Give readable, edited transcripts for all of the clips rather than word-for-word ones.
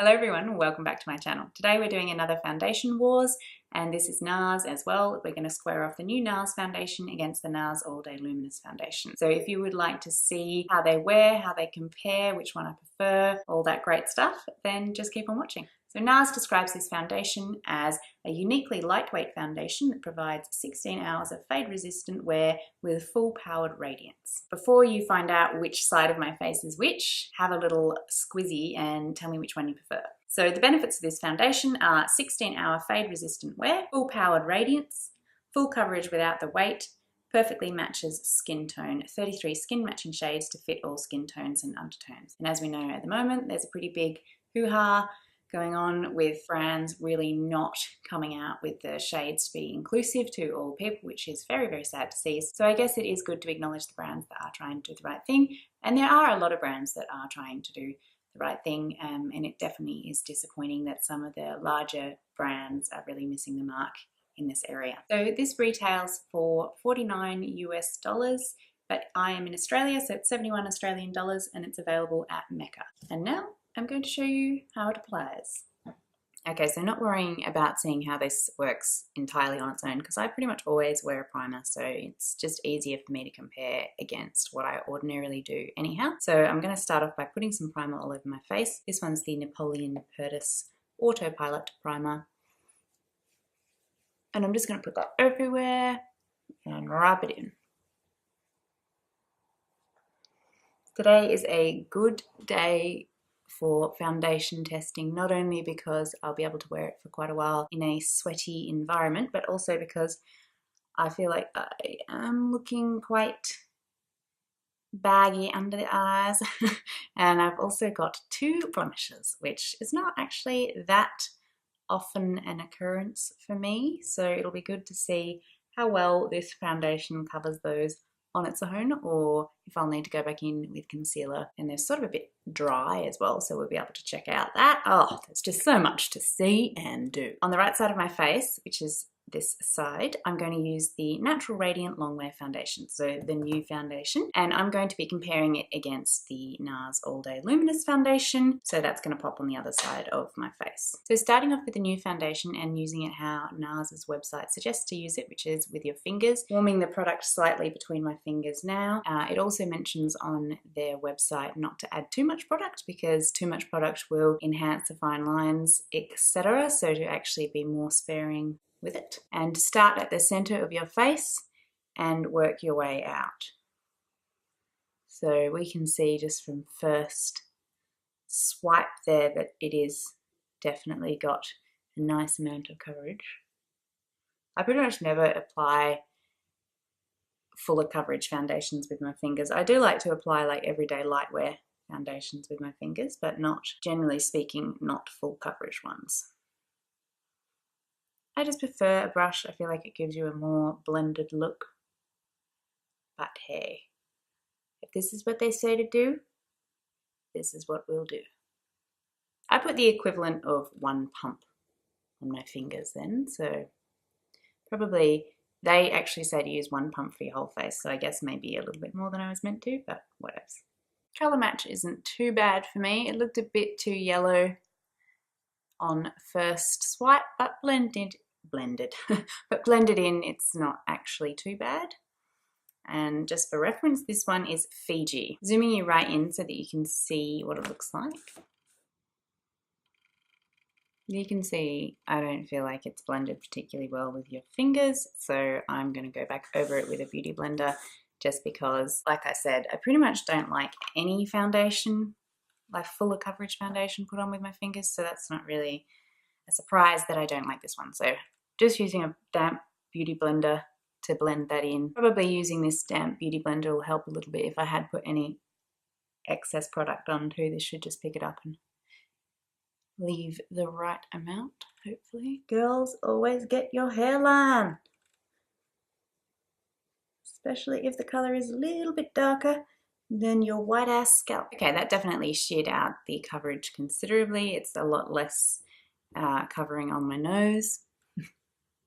Hello everyone, welcome back to my channel. Today we're doing another foundation wars, and this is Nars as well. We're going to square off the new Nars foundation against the Nars All Day Luminous foundation. So if you would like to see how they wear, how they compare, which one I prefer, all that great stuff, then just keep on watching. So Nars describes this foundation as a uniquely lightweight foundation that provides 16 hours of fade-resistant wear with full-powered radiance. Before you find out which side of my face is which, have a little squizzy and tell me which one you prefer. So the benefits of this foundation are 16-hour fade-resistant wear, full-powered radiance, full coverage without the weight, perfectly matches skin tone, 33 skin matching shades to fit all skin tones and undertones. And as we know at the moment, there's a pretty big hoo-ha going on with brands really not coming out with the shades to be inclusive to all people, which is very, very sad to see. So I guess it is good to acknowledge the brands that are trying to do the right thing. And there are a lot of brands that are trying to do the right thing. And it definitely is disappointing that some of the larger brands are really missing the mark in this area. So this retails for $49 US, but I am in Australia, so it's 71 Australian dollars, and it's available at Mecca. And now I'm going to show you how it applies. Okay, so not worrying about seeing how this works entirely on its own, because I pretty much always wear a primer, so it's just easier for me to compare against what I ordinarily do anyhow. So I'm going to start off by putting some primer all over my face. This one's the Napoleon Purtis Autopilot Primer. And I'm just going to put that everywhere and rub it in. Today is a good day for foundation testing, not only because I'll be able to wear it for quite a while in a sweaty environment, but also because I feel like I am looking quite baggy under the eyes. And I've also got 2 blemishes, which is not actually that often an occurrence for me, so it'll be good to see how well this foundation covers those on its own, or if I'll need to go back in with concealer. And they're sort of a bit dry as well, so we'll be able to check out that. Oh, there's just so much to see and do. On the right side of my face, which is this side, I'm going to use the Natural Radiant Longwear foundation, so the new foundation, and I'm going to be comparing it against the Nars All Day Luminous foundation, so that's going to pop on the other side of my face. So starting off with the new foundation and using it how Nars's website suggests to use it, which is with your fingers, warming the product slightly between my fingers now. It also mentions on their website not to add too much product, because too much product will enhance the fine lines, etc., so to actually be more sparing with it. And start at the center of your face and work your way out. So we can see just from first swipe there that it is definitely got a nice amount of coverage. I pretty much never apply fuller coverage foundations with my fingers. I do like to apply like everyday lightwear foundations with my fingers, but not, generally speaking, not full coverage ones. I just prefer a brush. I feel like it gives you a more blended look. But hey, if this is what they say to do, this is what we'll do. I put the equivalent of 1 pump on my fingers then, so probably they actually say to use 1 pump for your whole face, so I guess maybe a little bit more than I was meant to, but whatever. Colour match isn't too bad for me. It looked a bit too yellow on first swipe, but blended in, it's not actually too bad. And just for reference, this one is Fiji. Zooming you right in so that you can see what it looks like. You can see I don't feel like it's blended particularly well with your fingers, so I'm going to go back over it with a beauty blender, just because, like I said, I pretty much don't like any foundation, like fuller coverage foundation, put on with my fingers, so that's not really a surprise that I don't like this one. So just using a damp beauty blender to blend that in. Probably using this damp beauty blender will help a little bit. If I had put any excess product on too, this should just pick it up and leave the right amount, hopefully. Girls, always get your hairline, especially if the color is a little bit darker than your white ass scalp. Okay, that definitely sheared out the coverage considerably. It's a lot less covering on my nose.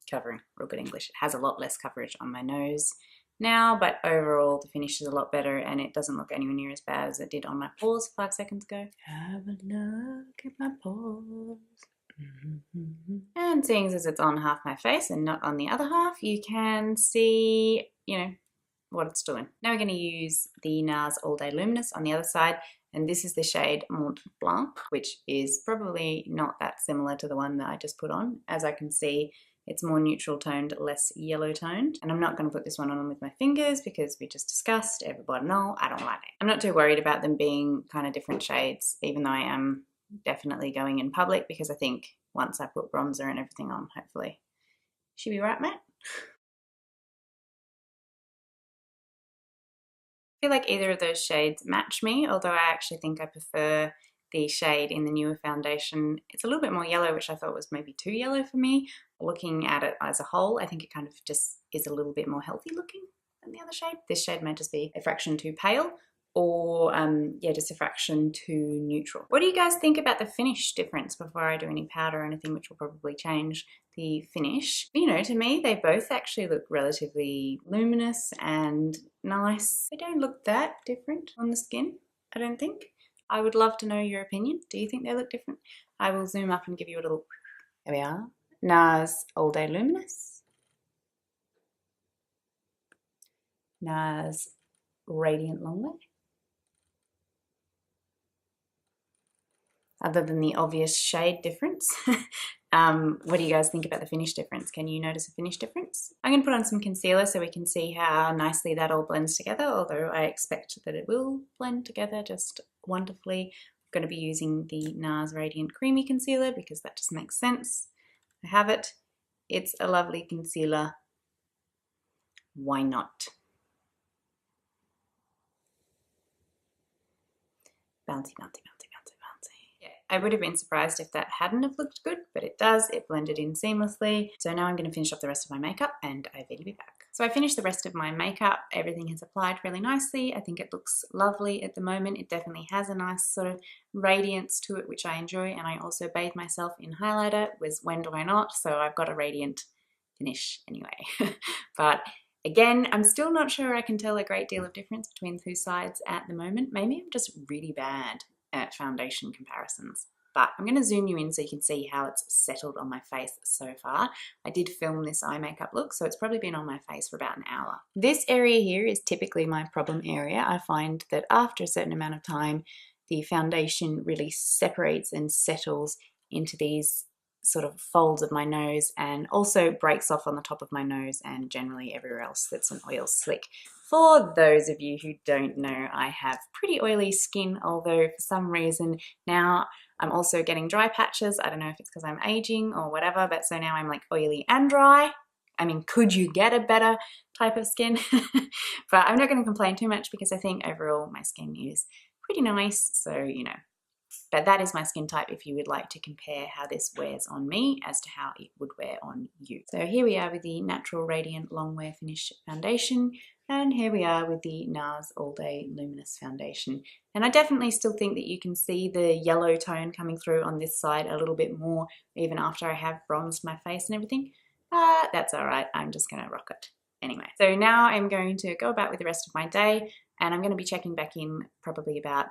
Covering, real good English. It has a lot less coverage on my nose now, but overall the finish is a lot better and it doesn't look anywhere near as bad as it did on my pores 5 seconds ago. Have a look at my pores. And seeing as it's on half my face and not on the other half, you can see, you know, what it's doing. Now we're going to use the Nars All Day Luminous on the other side, and this is the shade Mont Blanc, which is probably not that similar to the one that I just put on. As I can see, it's more neutral toned, less yellow toned. And I'm not going to put this one on with my fingers because we just discussed, everybody know I don't like it. I'm not too worried about them being kind of different shades, even though I am definitely going in public, because I think once I put bronzer and everything on, hopefully should be right, mate. I feel like either of those shades match me, although I actually think I prefer the shade in the newer foundation. It's a little bit more yellow, which I thought was maybe too yellow for me. Looking at it as a whole, I think it kind of just is a little bit more healthy looking than the other shade. This shade may just be a fraction too pale, or yeah, just a fraction too neutral. What do you guys think about the finish difference before I do any powder or anything, which will probably change the finish? You know, to me, they both actually look relatively luminous and nice. They don't look that different on the skin, I don't think. I would love to know your opinion. Do you think they look different? I will zoom up and give you a little, there we are. Nars All Day Luminous. Nars Radiant Longwear. Other than the obvious shade difference. What do you guys think about the finish difference? Can you notice a finish difference? I'm going to put on some concealer so we can see how nicely that all blends together, although I expect that it will blend together just wonderfully. I'm going to be using the Nars Radiant Creamy Concealer because that just makes sense. I have it. It's a lovely concealer. Why not? Bouncy, bouncy, bouncy, bouncy, bouncy. Yeah, I would have been surprised if that hadn't have looked good, but it does. It blended in seamlessly. So now I'm going to finish up the rest of my makeup and I will be back. So I finished the rest of my makeup. Everything has applied really nicely. I think it looks lovely at the moment. It definitely has a nice sort of radiance to it, which I enjoy. And I also bathed myself in highlighter. When do I not? So I've got a radiant finish anyway. But again, I'm still not sure I can tell a great deal of difference between the two sides at the moment. Maybe I'm just really bad at foundation comparisons. But I'm going to zoom you in so you can see how it's settled on my face so far. I did film this eye makeup look, so it's probably been on my face for about an hour. This area here is typically my problem area. I find that after a certain amount of time, the foundation really separates and settles into these sort of folds of my nose and also breaks off on the top of my nose and generally everywhere else that's an oil slick. For those of you who don't know, I have pretty oily skin, although for some reason now I'm also getting dry patches. I don't know if it's because I'm aging or whatever, but so now I'm like oily and dry. I mean, could you get a better type of skin? But I'm not going to complain too much because I think overall my skin is pretty nice, so you know. But that is my skin type if you would like to compare how this wears on me as to how it would wear on you. So here we are with the Natural Radiant Longwear Finish Foundation, and here we are with the Nars All Day Luminous Foundation. And I definitely still think that you can see the yellow tone coming through on this side a little bit more even after I have bronzed my face and everything. That's alright, I'm just going to rock it. Anyway, so now I'm going to go about with the rest of my day, and I'm going to be checking back in probably about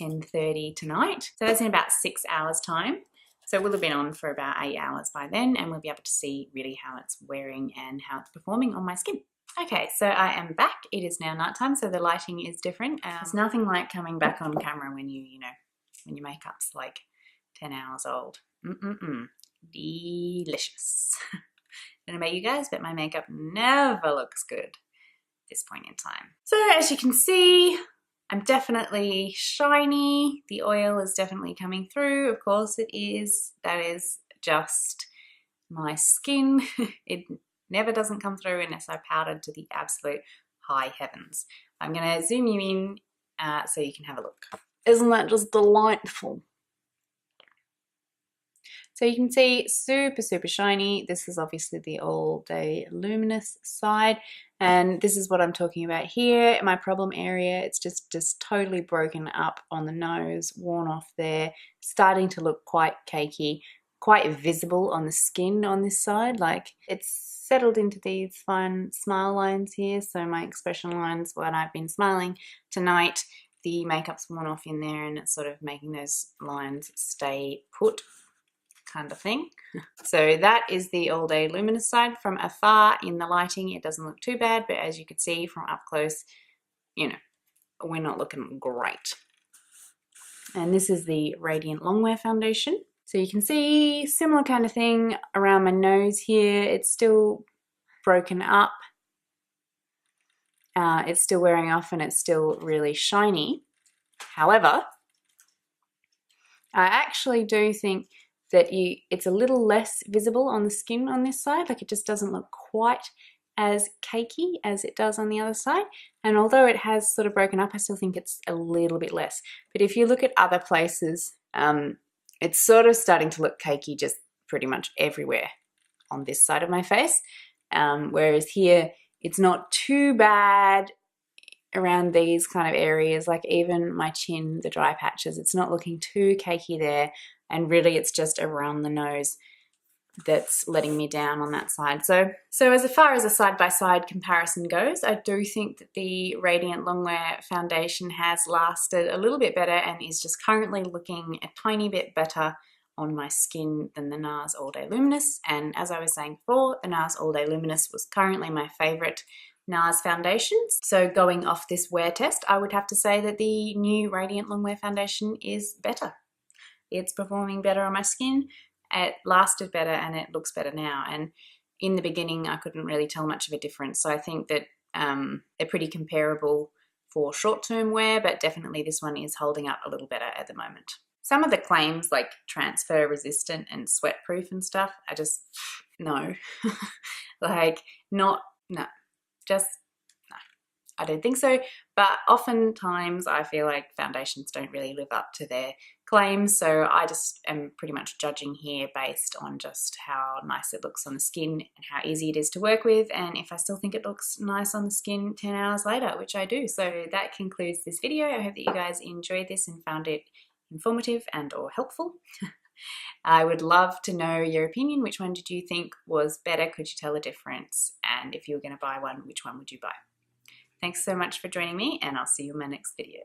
10:30 tonight. So that's in about 6 hours time. So it will have been on for about 8 hours by then, and we'll be able to see really how it's wearing and how it's performing on my skin. Okay, so I am back. It is now nighttime, so the lighting is different. It's nothing like coming back on camera when you know, when your makeup's like 10 hours old. Delicious. I don't know about you guys, but my makeup never looks good at this point in time. So as you can see, I'm definitely shiny. The oil is definitely coming through. Of course it is. That is just my skin. It never doesn't come through unless I powdered to the absolute high heavens. I'm going to zoom you in so you can have a look. Isn't that just delightful? So you can see super, super shiny. This is obviously the All Day Luminous side. And this is what I'm talking about here. My problem area, it's just totally broken up on the nose, worn off there, starting to look quite cakey. quite visible on the skin on this side. Like, it's settled into these fine smile lines here, so my expression lines when I've been smiling tonight, the makeup's worn off in there and it's sort of making those lines stay put, kind of thing. So that is the All Day Luminous side. From afar in the lighting it doesn't look too bad, but as you can see from up close, you know, we're not looking great. And this is the Radiant Longwear foundation. So you can see similar kind of thing around my nose here. It's still broken up. It's still wearing off and it's still really shiny. However, I actually do think that it's a little less visible on the skin on this side. Like, it just doesn't look quite as cakey as it does on the other side. And although it has sort of broken up, I still think it's a little bit less. But if you look at other places, it's sort of starting to look cakey just pretty much everywhere on this side of my face. Whereas here, it's not too bad around these kind of areas, like even my chin, the dry patches, it's not looking too cakey there. And really it's just around the nose that's letting me down on that side. So as far as a side-by-side comparison goes, I do think that the Radiant Longwear foundation has lasted a little bit better and is just currently looking a tiny bit better on my skin than the Nars All Day Luminous. And as I was saying before, the Nars All Day Luminous was currently my favorite Nars foundations. So going off this wear test, I would have to say that the new Radiant Longwear foundation is better. It's performing better on my skin, it lasted better, and it looks better now. And in the beginning, I couldn't really tell much of a difference. So I think that they're pretty comparable for short-term wear, but definitely this one is holding up a little better at the moment. Some of the claims like transfer resistant and sweat proof and stuff, I just, no. Like, no, just no. I don't think so. But oftentimes I feel like foundations don't really live up to their claims, so I just am pretty much judging here based on just how nice it looks on the skin and how easy it is to work with, and if I still think it looks nice on the skin 10 hours later, which I do. So that concludes this video. I hope that you guys enjoyed this and found it informative and or helpful. I would love to know your opinion. Which one did you think was better? Could you tell the difference? And if you were going to buy one, which one would you buy? Thanks so much for joining me, and I'll see you in my next video.